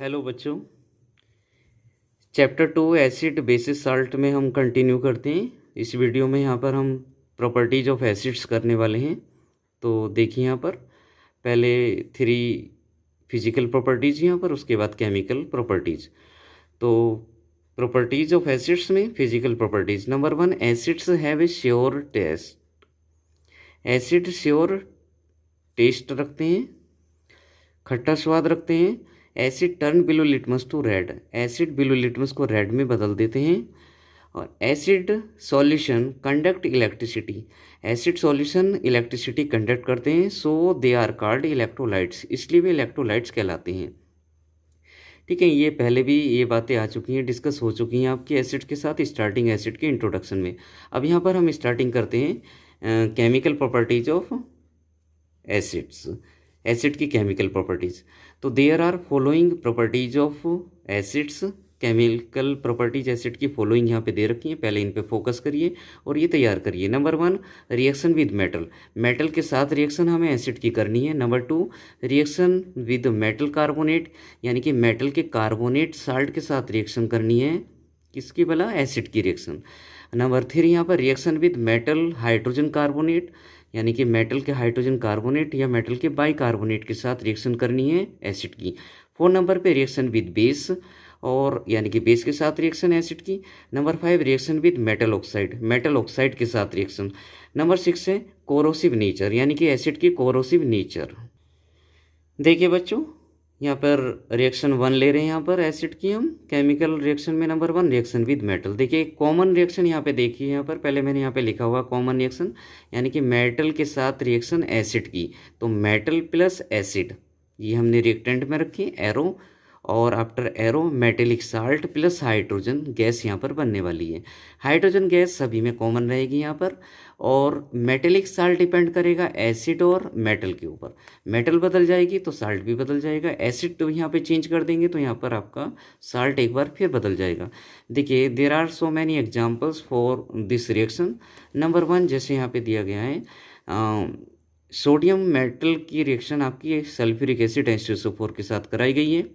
Hello बच्चों। Chapter 2 acid basis salt में हम कंटिन्यू करते हैं। इस वीडियो में यहाँ पर हम प्रॉपर्टीज ऑफ एसिड्स करने वाले हैं। तो देखिए यहाँ पर पहले 3 फिजिकल प्रॉपर्टीज यहाँ पर, उसके बाद केमिकल प्रॉपर्टीज। तो प्रॉपर्टीज ऑफ एसिड्स में physical properties, number 1, acids have a sour taste. Acid sour taste रखते हैं, खट्टा स्वाद रखते हैं। Acid turn blue litmus to red, acid blue litmus को रेड में बदल देते हैं। और acid solution conduct electricity, acid solution electricity conduct करते हैं, so they are called electrolytes, इसलिए वे इलेक्ट्रोलाइट्स कहलाते हैं। ठीक है, ये पहले भी ये बातें आ चुकी हैं, डिस्कस हो चुकी हैं आपके एसिड के साथ स्टार्टिंग एसिड के इंट्रोडक्शन में। अब यहाँ पर हम स्टार्टिंग करते हैं chemical properties of acids, acid की केमिकल प्रॉपर्टीज। तो there are following properties of acids, chemical properties acid की फॉलोइंग यहाँ पे दे रखी है, पहले इन पे फोकस करिए और ये तैयार करिए। Number 1, reaction with metal, metal के साथ रिएक्शन हमें एसिड की करनी है। Number 2, reaction with metal carbonate, यानी कि मेटल के कार्बोनेट साल्ट के साथ रिएक्शन करनी है, किसकी भला, एसिड की रिएक्शन। नंबर 3 यहाँ पर reaction with metal hydrogen carbonate, यानी कि मेटल के हाइड्रोजन कार्बोनेट या मेटल के बाई कार्बोनेट के साथ रिएक्शन करनी है एसिड की। 4 नंबर पे रिएक्शन विद बेस, और यानी कि बेस के साथ रिएक्शन एसिड की। Number 5 reaction with metal oxide, metal oxide के साथ रिएक्शन। नंबर 6 है कोरोसिव नेचर, यानी कि एसिड की कोरोसिव नेचर। देखिए बच्चों, यहाँ पर रिएक्शन 1 ले रहे हैं यहाँ पर एसिड की हम केमिकल रिएक्शन में। नंबर 1 रिएक्शन विद मेटल, देखिए कॉमन रिएक्शन यहाँ पे देखिए, यहाँ पर पहले मैंने यहाँ पे लिखा हुआ कॉमन रिएक्शन, यानी कि मेटल के साथ रिएक्शन एसिड की। तो मेटल प्लस एसिड, ये हमने रिएक्टेंट में रखी एरो, और after arrow metallic salt plus hydrogen gas यहाँ पर बनने वाली है। हाइड्रोजन गैस सभी में कॉमन रहेगी यहाँ पर, और मेटेलिक साल्ट डिपेंड करेगा एसिड और मेटल के ऊपर। मेटल बदल जाएगी तो साल्ट भी बदल जाएगा, एसिड तो यहाँ पे चेंज कर देंगे तो यहाँ पर आपका साल्ट एक बार फिर बदल जाएगा। देखिए there are so many examples for this reaction. Number 1 जैसे यहाँ पे दिया गया है, सोडियम मेटल की रिएक्शन आपकी सल्फ्यूरिक एसिड H2SO4 के साथ कराई गई है।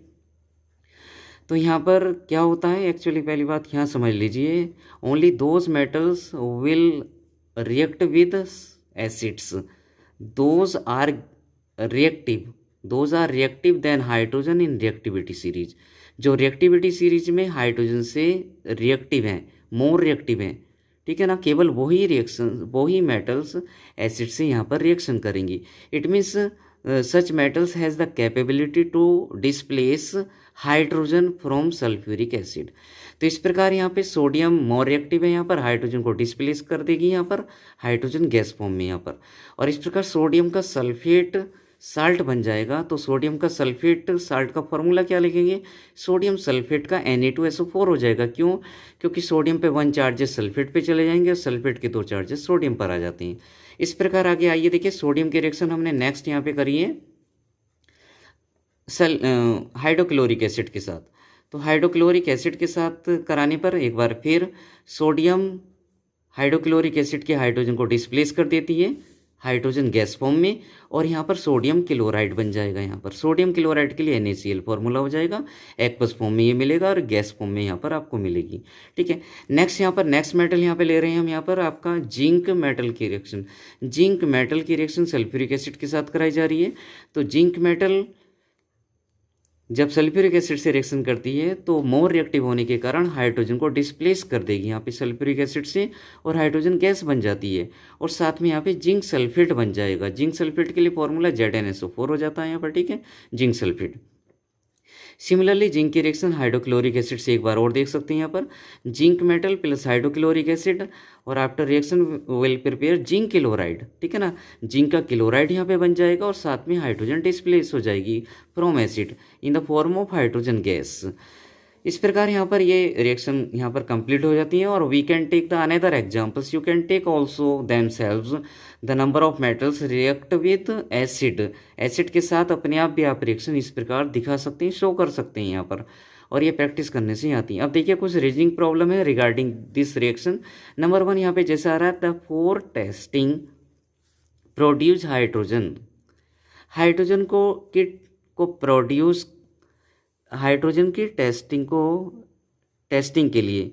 तो यहाँ पर क्या होता है एक्चुअली, पहली बात यहाँ समझ लीजिए, only those metals will react with acids, those are reactive, those are reactive then hydrogen in reactivity series. जो रिएक्टिविटी सीरीज में हाइड्रोजन से रिएक्टिव हैं, मोर रिएक्टिव हैं, ठीक है ना, केवल वही रिएक्शन, वही मेटल्स एसिड से यहाँ पर रिएक्शन करेंगी। It means such metals has the capability to displace hydrogen from sulphuric acid. तो इस प्रकार यहाँ पे सोडियम मोर रिएक्टिव है, यहाँ पर हाइड्रोजन को डिस्प्लेस कर देगी यहाँ पर हाइड्रोजन गैस फॉर्म में यहाँ पर, और इस प्रकार सोडियम का सल्फेट साल्ट बन जाएगा। तो सोडियम का सल्फेट साल्ट का फॉर्मूला क्या लिखेंगे, सोडियम सल्फेट का Na2SO4 हो जाएगा। क्यों, क्योंकि सोडियम पे 1 चार्जेस सल्फेट पे चले जाएंगे और सल्फेट के 2 चार्जेस सोडियम पर आ जाते हैं। इस प्रकार आगे आइए, देखिए सोडियम की रिएक्शन हमने नेक्स्ट यहाँ पे करी है हाइड्रोक्लोरिक एसिड के साथ। तो हाइड्रोक्लोरिक एसिड के साथ कराने पर एक बार फिर सोडियम हाइड्रोक्लोरिक एसिड के हाइड्रोजन को डिस्प्लेस कर देती है हाइड्रोजन गैस फॉर्म में, और यहाँ पर सोडियम क्लोराइड बन जाएगा। यहाँ पर सोडियम क्लोराइड के लिए NaCl फॉर्मूला हो जाएगा, एक्वस फॉर्म में ये मिलेगा और गैस फॉर्म में यहाँ पर आपको मिलेगी। ठीक है, नेक्स्ट यहाँ पर नेक्स्ट मेटल यहाँ पे ले रहे हैं हम, यहाँ पर आपका जिंक मेटल की रिएक्शन। जिंक मेटल की रिएक्शन सल्फ्यूरिक एसिड के साथ कराई जा रही है। तो जिंक मेटल जब सल्फ्यूरिक एसिड से रिएक्शन करती है तो मोर रिएक्टिव होने के कारण हाइड्रोजन को डिस्प्लेस कर देगी यहाँ पे सल्फ्यूरिक एसिड से, और हाइड्रोजन गैस बन जाती है, और साथ में यहाँ पे जिंक सल्फेट बन जाएगा। जिंक सल्फेट के लिए फॉर्मूला ZnSO4 हो जाता है यहाँ पर, ठीक है, जिंक सल्फेट। सिमिलरली जिंक की रिएक्शन हाइड्रोक्लोरिक एसिड से एक बार और देख सकते हैं यहाँ पर, zinc metal plus hydrochloric acid, और after reaction will prepare zinc chloride, ठीक है ना, जिंक का क्लोराइड यहाँ पे बन जाएगा, और साथ में हाइड्रोजन डिस्प्लेस हो जाएगी from acid in the form of hydrogen gas. इस प्रकार यहाँ पर ये रिएक्शन यहाँ पर कंप्लीट हो जाती है। और we can take the another examples, you can take also themselves the number of metals react with acid, acid के साथ अपने आप भी आप रिएक्शन इस प्रकार दिखा सकते हैं, शो कर सकते हैं यहाँ पर, और ये प्रैक्टिस करने से आती है। अब देखिए कुछ रीजनिंग प्रॉब्लम है रिगार्डिंग दिस रिएक्शन। नंबर 1 यहाँ पे जैसा आ रहा है, the for testing produce hydrogen, hydrogen को किट को प्रोड्यूस हाइड्रोजन की टेस्टिंग के लिए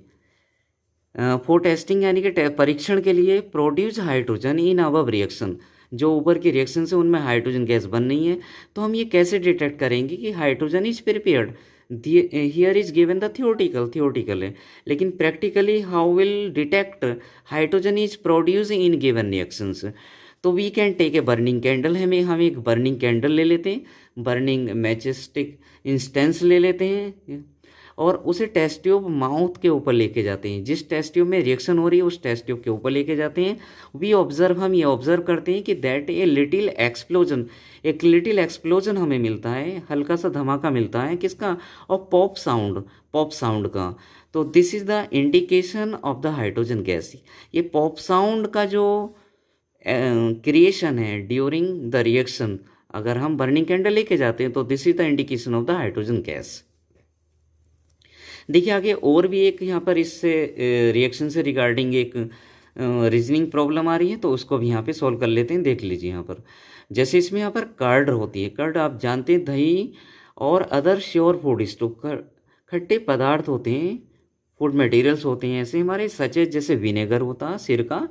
फॉर टेस्टिंग यानी कि परीक्षण के लिए produce hydrogen in above reaction, जो ऊपर की रिएक्शन से उनमें हाइड्रोजन गैस बन रही है। तो हम ये कैसे डिटेक्ट करेंगे कि hydrogen is prepared? Here is given the theoretical है, लेकिन practically how will detect hydrogen is produce in given reactions? तो we can take a burning candle, हम एक बर्निंग कैंडल ले लेते हैं, बर्निंग मैचस्टिक इंस्टेंस ले लेते हैं और उसे टेस्ट ट्यूब माउथ के ऊपर लेके जाते हैं। जिस टेस्ट ट्यूब में रिएक्शन हो रही है उस टेस्ट ट्यूब के ऊपर लेके जाते हैं। हम ये ऑब्जर्व करते हैं कि दैट एक लिटिल एक्सप्लोजन हमें मिलता है, हल्का सा धमाका मिलता है किसका? और पॉप साउंड का। तो this is the indication of the hydrogen gas. ये पॉप साउंड का जो क्रिएशन है ड्यूरिंग द रिएक्शन, अगर हम बर्निंग कैंडल लेके जाते हैं तो this is the indication of the hydrogen gas. देखिए आगे और भी एक यहाँ पर इससे रिएक्शन से रिगार्डिंग एक रीजनिंग प्रॉब्लम आ रही है, तो उसको भी यहाँ पे सॉल्व कर लेते हैं। देख लीजिए यहाँ पर, जैसे इसमें यहाँ पर कर्ड होती है। कर्ड आप जानते हैं दही और अदर श्योर फूड स्टॉक खट्टे पदार्थ होते हैं, फूड मटेरियल्स होते हैं ऐसे हमारे, सचेज जैसे विनेगर होता है, सिरका,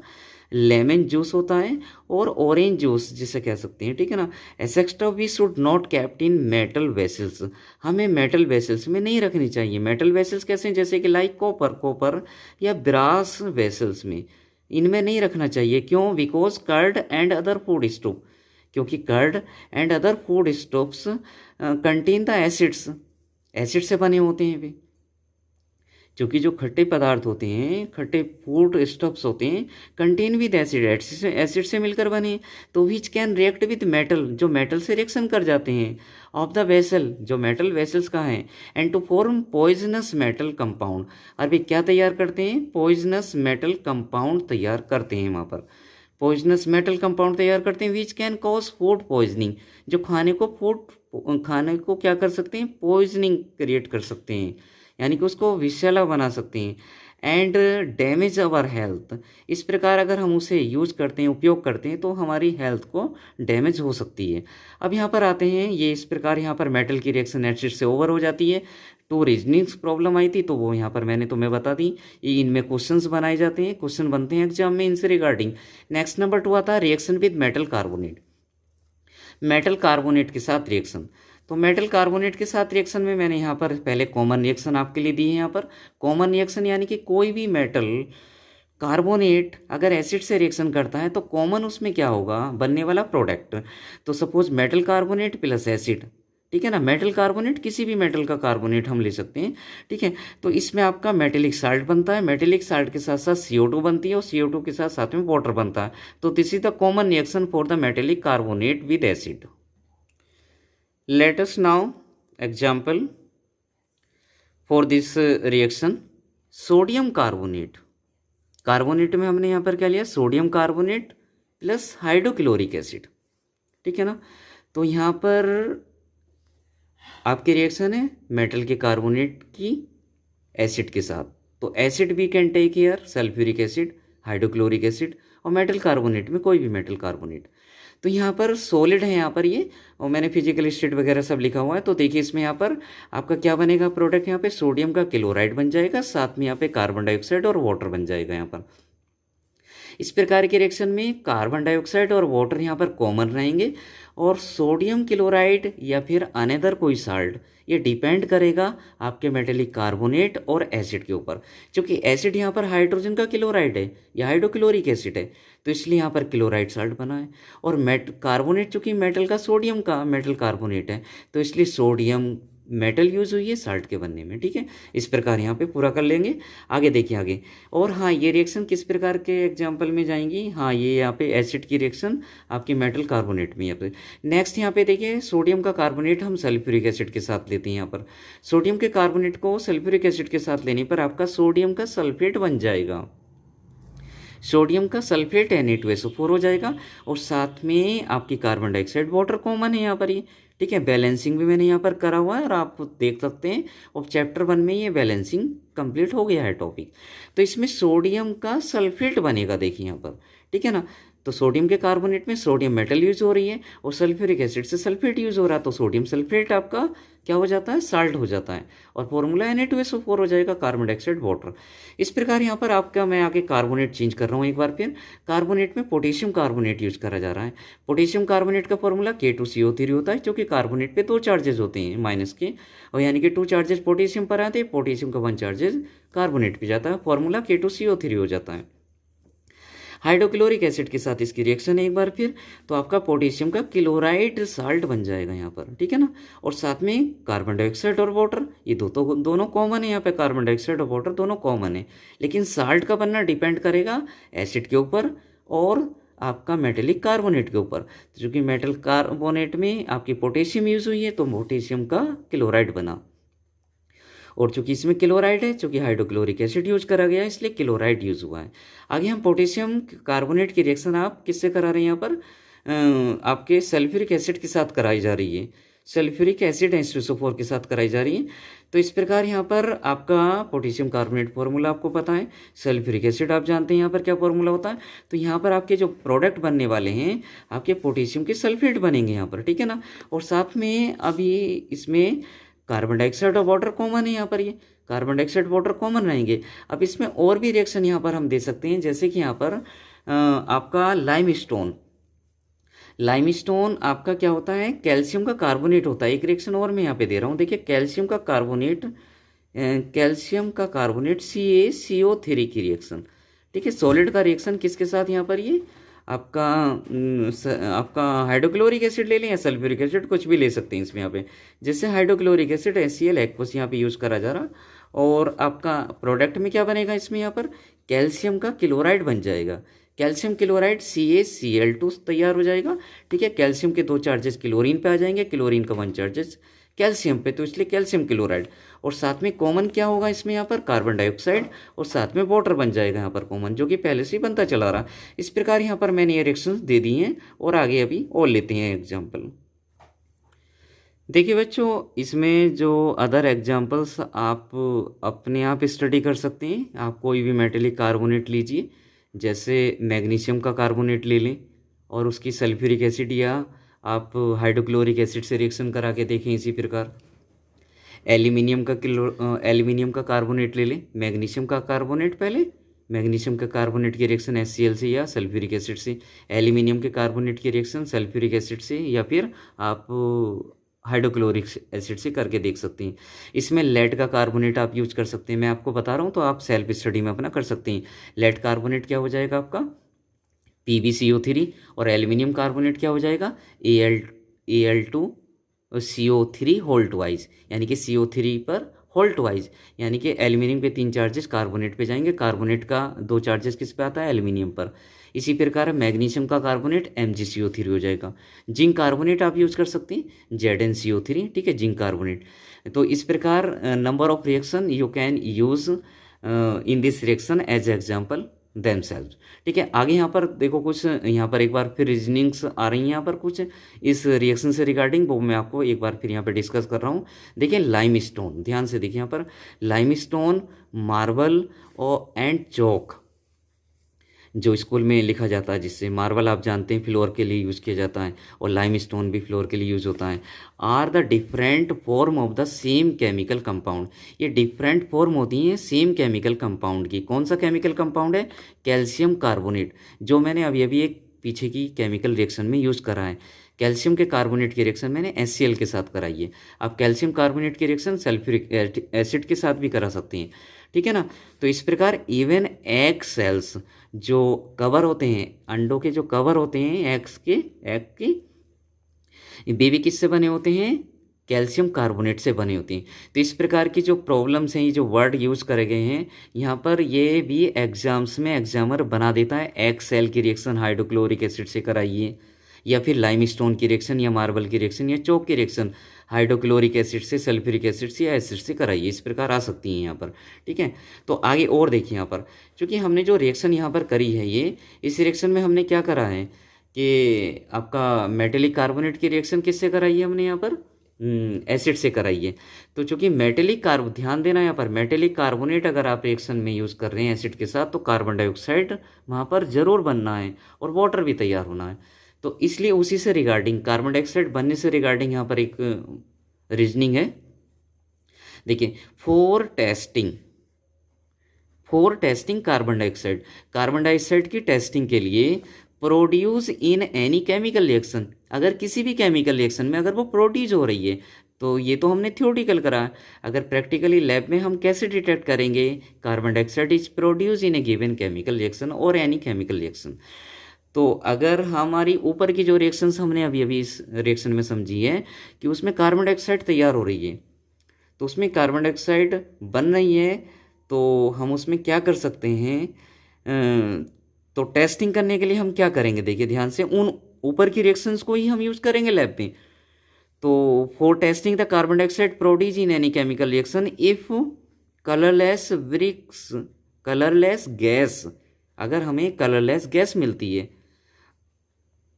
लेमन जूस होता है और ऑरेंज जूस जिसे कह सकते हैं, ठीक है ना। Etcetera we should not kept in metal vessels, हमें मेटल वेसल्स में नहीं रखनी चाहिए। मेटल वेसल्स कैसे हैं? जैसे कि लाइक कॉपर या ब्रास वेसल्स में, इनमें नहीं रखना चाहिए। क्यों? Because curd and other food stock, क्योंकि curd and other food stocks contain the acid से बने होते हैं वे, क्योंकि जो खट्टे पदार्थ होते हैं, खट्टे फूड स्टफ्स होते हैं, कंटेन विद एसिड से मिलकर बने, तो which can react with metal, जो मेटल से रिएक्शन कर जाते हैं, ऑफ द वेसल, जो मेटल वेसल्स का है, and to form poisonous metal compound. और वे क्या तैयार करते हैं? पॉइजनस मेटल कंपाउंड तैयार करते हैं। वहाँ पर पॉइजनस मेटल कंपाउंड तैयार करते हैं which can cause food poisoning, जो खाने को क्या कर सकते हैं? पॉइजनिंग क्रिएट कर सकते हैं, यानी कि उसको विषैला बना सकते हैं। एंड डैमेज अवर हेल्थ, इस प्रकार अगर हम उसे यूज करते हैं, उपयोग करते हैं, तो हमारी हेल्थ को डैमेज हो सकती है। अब यहाँ पर आते हैं, ये इस प्रकार यहाँ पर मेटल की रिएक्शन एसिड से ओवर हो जाती है। तो रीजनिंग प्रॉब्लम आई थी, तो वो यहाँ पर मैंने तुम्हें बता दी। ये इनमें क्वेश्चंस बनाए जाते हैं, क्वेश्चन बनते हैं एग्जाम में इनसे रिगार्डिंग। नेक्स्ट नंबर 2 आता है रिएक्शन विद मेटल कार्बोनेट के साथ रिएक्शन। तो मेटल कार्बोनेट के साथ रिएक्शन में मैंने यहाँ पर पहले कॉमन रिएक्शन आपके लिए दी है। यहाँ पर कॉमन रिएक्शन यानी कि कोई भी मेटल कार्बोनेट अगर एसिड से रिएक्शन करता है तो कॉमन उसमें क्या होगा? बनने वाला प्रोडक्ट। तो suppose metal carbonate plus acid, ठीक है ना। मेटल कार्बोनेट किसी भी मेटल का कार्बोनेट हम ले सकते हैं, ठीक है। तो इसमें आपका मेटेलिक साल्ट बनता है, मेटेलिक साल्ट के साथ साथ CO2 बनती है और CO2 के साथ साथ में वाटर बनता है। तो this is the common reaction for the metallic carbonate with acid. Let us now example for this reaction sodium carbonate में हमने यहाँ पर क्या लिया? Sodium carbonate plus hydrochloric acid, ठीक है ना। तो यहाँ पर आपकी रिएक्शन है मेटल के कार्बोनेट की एसिड के साथ। तो acid we can take here sulphuric acid, hydrochloric acid, और मेटल कार्बोनेट में कोई भी मेटल कार्बोनेट। तो यहाँ पर सॉलिड है यहाँ पर ये, और मैंने फिजिकल स्टेट वगैरह सब लिखा हुआ है। तो देखिए इसमें यहाँ पर आपका क्या बनेगा प्रोडक्ट? यहाँ पे सोडियम का क्लोराइड बन जाएगा, साथ में यहाँ पे कार्बन डाइऑक्साइड और वाटर बन जाएगा यहाँ पर। इस प्रकार के रिएक्शन में कार्बन डाइऑक्साइड और वाटर यहाँ पर कॉमन रहेंगे, और सोडियम क्लोराइड या फिर अनदर कोई साल्ट, ये डिपेंड करेगा आपके मेटेलिक कार्बोनेट और एसिड के ऊपर। क्योंकि एसिड यहाँ पर हाइड्रोजन का क्लोराइड है या हाइड्रोक्लोरिक एसिड है, तो इसलिए यहाँ पर क्लोराइड साल्ट बना है। और कार्बोनेट चूँकि मेटल का सोडियम का मेटल कार्बोनेट है, तो इसलिए सोडियम मेटल यूज हुई है साल्ट के बनने में, ठीक है। इस प्रकार यहाँ पे पूरा कर लेंगे। आगे देखिए आगे, और हाँ ये रिएक्शन किस प्रकार के एग्जाम्पल में जाएंगी? हाँ ये यहाँ पे एसिड की रिएक्शन आपकी मेटल कार्बोनेट में। यहाँ पे नेक्स्ट यहाँ पे देखिए सोडियम का कार्बोनेट हम सल्फ्यूरिक एसिड के साथ लेते हैं। यहाँ पर सोडियम के कार्बोनेट को सल्फ्यूरिक एसिड के साथ लेने पर आपका सोडियम का सल्फेट बन जाएगा, सोडियम का सल्फेट Na2SO4 हो जाएगा, और साथ में आपकी कार्बन डाइऑक्साइड वाटर कॉमन है यहाँ पर ये, ठीक है। बैलेंसिंग भी मैंने यहाँ पर करा हुआ है और आप देख सकते हैं, और चैप्टर 1 में ये बैलेंसिंग कंप्लीट हो गया है टॉपिक। तो इसमें सोडियम का सल्फेट बनेगा, देखिए यहाँ पर, ठीक है ना। तो सोडियम के कार्बोनेट में सोडियम मेटल यूज हो रही है और सल्फ्यूरिक एसिड से सल्फेट यूज हो रहा है, तो सोडियम सल्फेट आपका क्या हो जाता है, साल्ट हो जाता है और फॉर्मूला Na2SO4 हो जाएगा, कार्बन डाइऑक्साइड वाटर। इस प्रकार यहाँ पर आपका मैं आगे कार्बोनेट चेंज कर रहा हूँ एक बार फिर। कार्बोनेट में पोटेशियम कार्बोनेट यूज करा जा रहा है। पोटेशियम कार्बोनेट का फॉर्मूला K2CO3 होता है, क्योंकि कार्बोनेट पे 2 चार्जेस होते हैं माइनस के, और यानी कि 2 चार्जेस पोटेशियम पर आते हैं, पोटेशियम का 1 चार्जेस कार्बोनेट पे जाता है, फॉर्मूला K2CO3 हो जाता है। हाइड्रोक्लोरिक एसिड के साथ इसकी रिएक्शन है एक बार फिर, तो आपका पोटेशियम का क्लोराइड साल्ट बन जाएगा यहाँ पर, ठीक है ना। और साथ में कार्बन डाइऑक्साइड और वाटर, ये दोनों कॉमन है यहाँ पे, कार्बन डाइऑक्साइड और वाटर दोनों कॉमन है, लेकिन साल्ट का बनना डिपेंड करेगा एसिड के ऊपर और आपका मेटेलिक कार्बोनेट के ऊपर। तो चूँकि मेटल कार्बोनेट में आपकी पोटेशियम यूज हुई है, तो पोटेशियम का क्लोराइड बना, और चूंकि इसमें क्लोराइड है, चूंकि हाइड्रोक्लोरिक एसिड यूज करा गया है, इसलिए क्लोराइड यूज हुआ है। आगे हम पोटेशियम कार्बोनेट की रिएक्शन आप किससे करा रहे हैं यहाँ पर, आपके सल्फ्यूरिक एसिड के साथ कराई जा रही है, सल्फ्यूरिक एसिड H2SO4 के साथ कराई जा रही है। तो इस प्रकार यहाँ पर आपका पोटेशियम कार्बोनेट फॉर्मूला आपको पता है, सल्फ्यूरिक एसिड आप जानते हैं यहाँ पर क्या फॉर्मूला होता है। तो यहाँ पर आपके जो प्रोडक्ट बनने वाले हैं आपके पोटेशियम के सल्फेट बनेंगे यहाँ पर, ठीक है ना। और साथ में अभी इसमें कार्बन डाइऑक्साइड और वाटर कॉमन है यहाँ पर, ये कार्बन डाइऑक्साइड वाटर कॉमन रहेंगे। अब इसमें और भी रिएक्शन यहाँ पर हम दे सकते हैं, जैसे कि यहाँ पर आपका लाइमस्टोन आपका क्या होता है, कैल्शियम का कार्बोनेट होता है। एक रिएक्शन और मैं यहाँ पे दे रहा हूँ, देखिए कैल्शियम का कार्बोनेट CaCO3 की रिएक्शन, ठीक है। सॉलिड का रिएक्शन किसके साथ यहाँ पर, ये आपका हाइड्रोक्लोरिक एसिड ले लें या सल्फ्यूरिक एसिड, कुछ भी ले सकते हैं इसमें यहाँ पे। जैसे हाइड्रोक्लोरिक एसिड HCl एक्वस यहाँ पे यूज़ करा जा रहा, और आपका प्रोडक्ट में क्या बनेगा, इसमें यहाँ पर कैल्शियम का क्लोराइड बन जाएगा, कैल्शियम क्लोराइड CaCl2 तैयार हो जाएगा, ठीक है। कैल्शियम के 2 चार्जेस क्लोरीन पे आ जाएंगे, क्लोरीन का 1 चार्जेस कैल्शियम पे, तो इसलिए कैल्शियम क्लोराइड। और साथ में कॉमन क्या होगा इसमें यहाँ पर, कार्बन डाइऑक्साइड, और साथ में वाटर बन जाएगा यहाँ पर कॉमन, जो कि पहले से ही बनता चला रहा। इस प्रकार यहाँ पर मैंने ये रिएक्शंस दे दी हैं, और आगे अभी और लेते हैं एग्जाम्पल। देखिए बच्चों, इसमें जो अदर एग्जाम्पल्स आप अपने आप स्टडी कर सकते हैं। आप कोई भी मेटेलिक कार्बोनेट लीजिए, जैसे मैग्नीशियम का कार्बोनेट ले लें और उसकी सल्फ्यूरिक एसिड या आप हाइड्रोक्लोरिक एसिड से रिएक्शन करा के देखें। इसी प्रकार एल्यूमिनियम का कार्बोनेट ले लें, मैग्नीशियम का कार्बोनेट, पहले मैग्नीशियम का कार्बोनेट की रिएक्शन HCl से या सल्फ्यूरिक एसिड से, एल्यूमिनियम के कार्बोनेट की रिएक्शन सल्फ्यूरिक एसिड से, या फिर आप हाइड्रोक्लोरिक एसिड से करके देख सकते हैं। इसमें लेड का कार्बोनेट आप यूज कर सकते हैं, मैं आपको बता रहा हूँ, तो आप सेल्फ स्टडी में अपना कर सकते हैं। लेड कार्बोनेट क्या हो जाएगा आपका PbCO3, और एल्यूमिनियम कार्बोनेट क्या हो जाएगा Al2CO3 होल्ट वाइज, यानी कि CO3 पर होल्ट वाइज, यानी कि एल्यूमिनियम के 3 चार्जेस कार्बोनेट पे जाएंगे, कार्बोनेट का 2 चार्जेस किस पे आता है, एल्यूमिनियम पर। इसी प्रकार मैग्नीशियम का कार्बोनेट MgCO3 हो जाएगा। जिंक कार्बोनेट आप यूज कर सकते हैं ZnCO3, ठीक है, जिंक कार्बोनेट। तो इस प्रकार number of reaction you can use in this reaction as example themselves, ठीक है। आगे यहाँ पर देखो, कुछ यहाँ पर एक बार फिर रीजनिंग्स आ रही हैं यहाँ पर कुछ इस रिएक्शन से रिगार्डिंग, वो मैं आपको एक बार फिर यहाँ पर डिस्कस कर रहा हूँ। देखिए लाइमस्टोन, ध्यान से देखिए यहाँ पर लाइमस्टोन, मार्बल और एंड चौक, जो स्कूल में लिखा जाता है, जिससे मार्बल आप जानते हैं फ्लोर के लिए यूज़ किया जाता है, और लाइमस्टोन भी फ्लोर के लिए यूज़ होता है, are the different form of the same chemical compound. ये डिफरेंट फॉर्म होती हैं सेम केमिकल कंपाउंड की। कौन सा केमिकल कंपाउंड है, कैल्शियम कार्बोनेट, जो मैंने अभी अभी एक पीछे की केमिकल रिएक्शन में यूज़ करा है। कैल्शियम के कार्बोनेट की रिएक्शन मैंने HCl के साथ कराई है। आप कैल्शियम कार्बोनेट की रिएक्शन सल्फ्यूरिक एसिड के साथ भी करा सकते हैं, ठीक है ना। तो इस प्रकार इवन एग सेल्स जो कवर होते हैं, अंडों के जो कवर होते हैं एग के बेबी किससे बने होते हैं, कैल्शियम कार्बोनेट से बने होती हैं। तो इस प्रकार की जो प्रॉब्लम्स हैं, ये जो वर्ड यूज़ करे गए हैं यहाँ पर, ये भी एग्जाम्स में एग्जामर बना देता है। एग सेल की रिएक्शन हाइड्रोक्लोरिक एसिड से कराइए, या फिर लाइमस्टोन की रिएक्शन, या मार्बल की रिएक्शन, या चौक की रिएक्शन हाइड्रोक्लोरिक एसिड से, सल्फ्यूरिक एसिड से या एसिड से कराइए। इस प्रकार आ सकती हैं यहाँ पर, ठीक है। तो आगे और देखिए यहाँ पर, चूँकि हमने जो रिएक्शन यहाँ पर करी है, ये इस रिएक्शन में हमने क्या करा है कि आपका मेटेलिक कार्बोनेट की रिएक्शन किससे कराई है हमने यहाँ पर, एसिड से कराइए। तो चूंकि मेटेलिक कार्ब, ध्यान देना यहाँ पर, मेटेलिक कार्बोनेट अगर आप रिएक्शन में यूज़ कर रहे हैं एसिड के साथ, तो कार्बन डाइऑक्साइड वहाँ पर ज़रूर बनना है और वाटर भी तैयार होना है। तो इसलिए उसी से रिगार्डिंग, कार्बन डाइऑक्साइड बनने से रिगार्डिंग यहाँ पर एक रीजनिंग है। देखिए, फॉर टेस्टिंग कार्बन डाइऑक्साइड की टेस्टिंग के लिए produce in any chemical reaction, अगर किसी भी केमिकल रिएक्शन में अगर वो प्रोड्यूस हो रही है, तो ये तो हमने थ्योरेटिकल करा। अगर प्रैक्टिकली लैब में हम कैसे डिटेक्ट करेंगे, carbon dioxide is produce in A given chemical reaction और एनी केमिकल रिएक्शन। तो अगर हमारी ऊपर की जो रिएक्शंस हमने अभी अभी इस रिएक्शन में समझी है कि उसमें कार्बन डाइऑक्साइड तैयार हो रही है, तो उसमें कार्बन डाइऑक्साइड बन रही है, तो हम उसमें क्या कर सकते हैं, तो टेस्टिंग करने के लिए हम क्या करेंगे, देखिए ध्यान से, उन ऊपर की रिएक्शंस को ही हम यूज़ करेंगे लैब में। तो for testing the carbon dioxide produce in any chemical reaction if colourless gas, अगर हमें कलरलेस गैस मिलती है,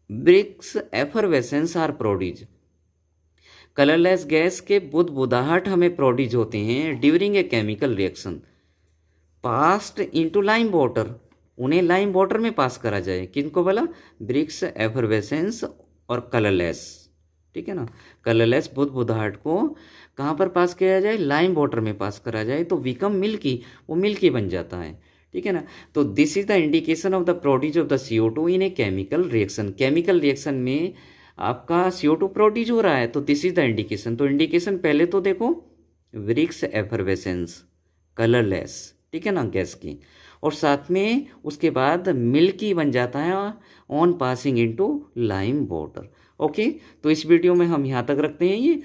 brisk effervescence are produce, colourless gas के बुदबुदाहट हमें प्रोड्यूस होते हैं during a chemical reaction, passed into lime water, उन्हें लाइम वाटर में पास करा जाए, किनको बोला, ब्रिक्स एफरवेसेंस और कलरलेस, ठीक है ना, कलरलेस बुदबुदाहट को कहाँ पर पास किया जाए, लाइम वाटर में पास करा जाए, तो बिकम मिल्की, वो मिल्की बन जाता है, ठीक है ना। तो this is the indication of the produce of the CO2 in A chemical reaction, chemical reaction में आपका CO2 प्रोड्यूस हो रहा है, तो दिस इज द इंडिकेशन। तो इंडिकेशन पहले तो देखो, ब्रिक्स एफरवेसेंस, कलरलेस, ठीक है ना, गैस की, और साथ में उसके बाद मिल्की बन जाता है on passing into lime water. Okay, तो इस वीडियो में हम यहाँ तक रखते हैं ये,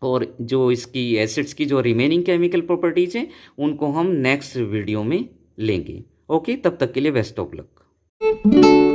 और जो इसकी एसिड्स की जो रिमेनिंग केमिकल प्रॉपर्टीज हैं उनको हम नेक्स्ट वीडियो में लेंगे। ओके, तब तक के लिए बेस्ट ऑफ लक।